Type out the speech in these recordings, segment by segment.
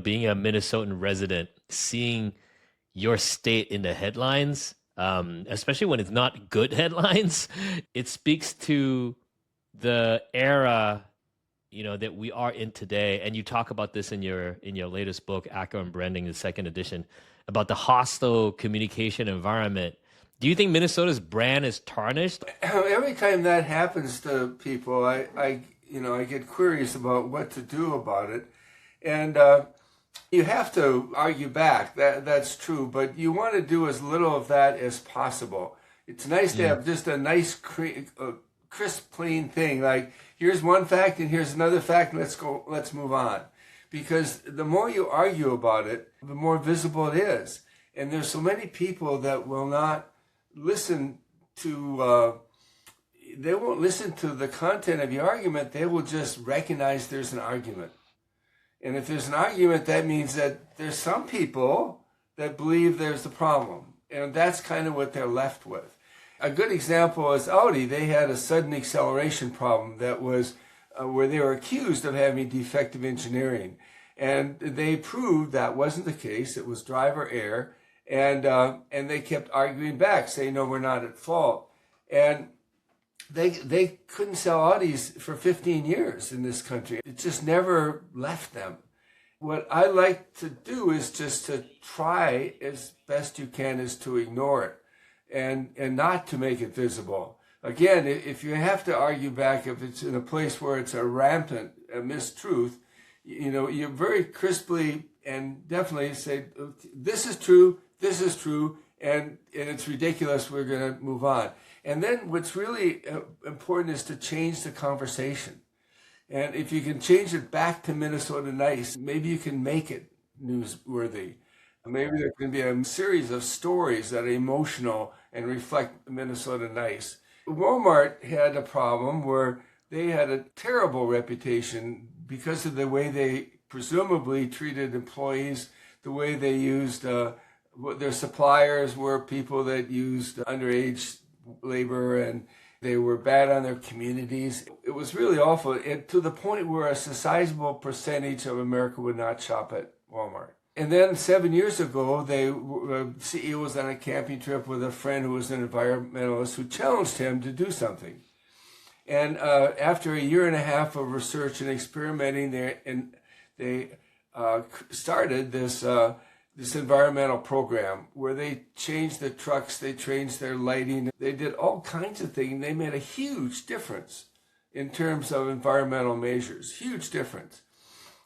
Being a Minnesotan resident, seeing your state in the headlines, especially when it's not good headlines, it speaks to the era, that we are in today. And you talk about this in your latest book, Acker and Branding, the second edition, about the hostile communication environment. Do you think Minnesota's brand is tarnished? Every time that happens to people, I get curious about what to do about it, and you have to argue back. That's true, but you want to do as little of that as possible. It's nice to have just a nice, crisp, clean thing. Like, here's one fact and here's another fact, and let's move on. Because the more you argue about it, the more visible it is. And there's so many people that will not listen to, they won't listen to the content of your argument. They will just recognize there's an argument. And if there's an argument, that means that there's some people that believe there's a problem. And that's kind of what they're left with. A good example is Audi. They had a sudden acceleration problem that was where they were accused of having defective engineering. And they proved that wasn't the case. It was driver error. And they kept arguing back, saying, no, we're not at fault. And they couldn't sell Audis for 15 years in this country. It just never left them. What I like to do is just to try as best you can is to ignore it and not to make it visible. Again, if you have to argue back, if it's in a place where it's a rampant mistruth, you very crisply and definitely say, this is true, and it's ridiculous, we're going to move on. And then what's really important is to change the conversation. And if you can change it back to Minnesota nice, maybe you can make it newsworthy. Maybe there can be a series of stories that are emotional and reflect Minnesota nice. Walmart had a problem where they had a terrible reputation because of the way they presumably treated employees, the way they used their suppliers were people that used underage labor, and they were bad on their communities. It was really awful, and to the point where a sizable percentage of America would not shop at Walmart. And then 7 years ago, the CEO was on a camping trip with a friend who was an environmentalist who challenged him to do something. And after a year and a half of research and experimenting, they started this environmental program where they changed the trucks, they changed their lighting, they did all kinds of things. They made a huge difference in terms of environmental measures, huge difference.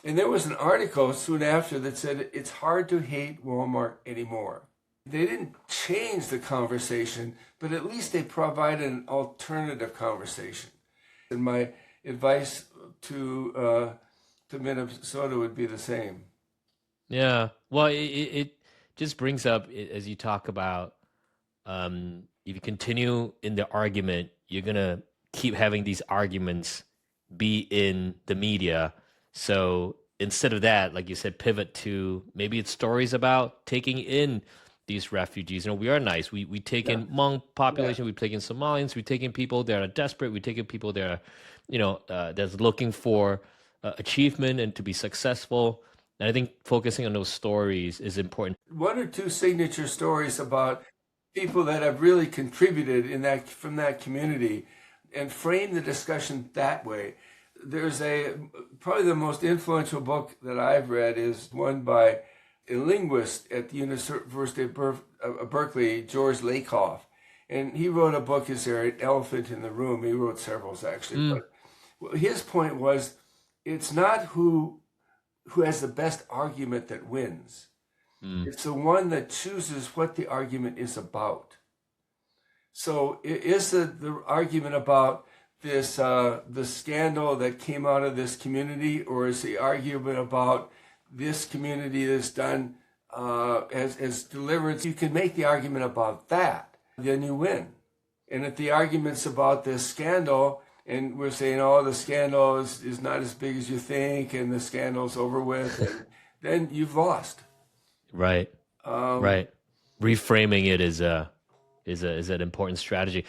And there was an article soon after that said it's hard to hate Walmart anymore. They didn't change the conversation, but at least they provided an alternative conversation. And my advice to Minnesota would be the same. Yeah. Well, it just brings up, as you talk about, if you continue in the argument, you're going to keep having these arguments be in the media. So instead of that, like you said, pivot to maybe it's stories about taking in these refugees. We are nice. We take in Hmong population. We take in Somalians. We take in people that are desperate. We take in people that are, that's looking for achievement and to be successful. And I think focusing on those stories is important. One or two signature stories about people that have really contributed from that community, and frame the discussion that way. There's probably the most influential book that I've read is one by a linguist at the University of Berkeley, George Lakoff. And he wrote a book, Is There an Elephant in the Room? He wrote several, actually. But his point was, it's not who has the best argument that wins. It's the one that chooses what the argument is about. So is the argument about this the scandal that came out of this community, or is the argument about this community that's done as deliverance? You can make the argument about that, then you win. And if the argument's about this scandal, and we're saying, oh, the scandal is not as big as you think, and the scandal's over with, and then you've lost. Right. Right. Reframing it is an important strategy.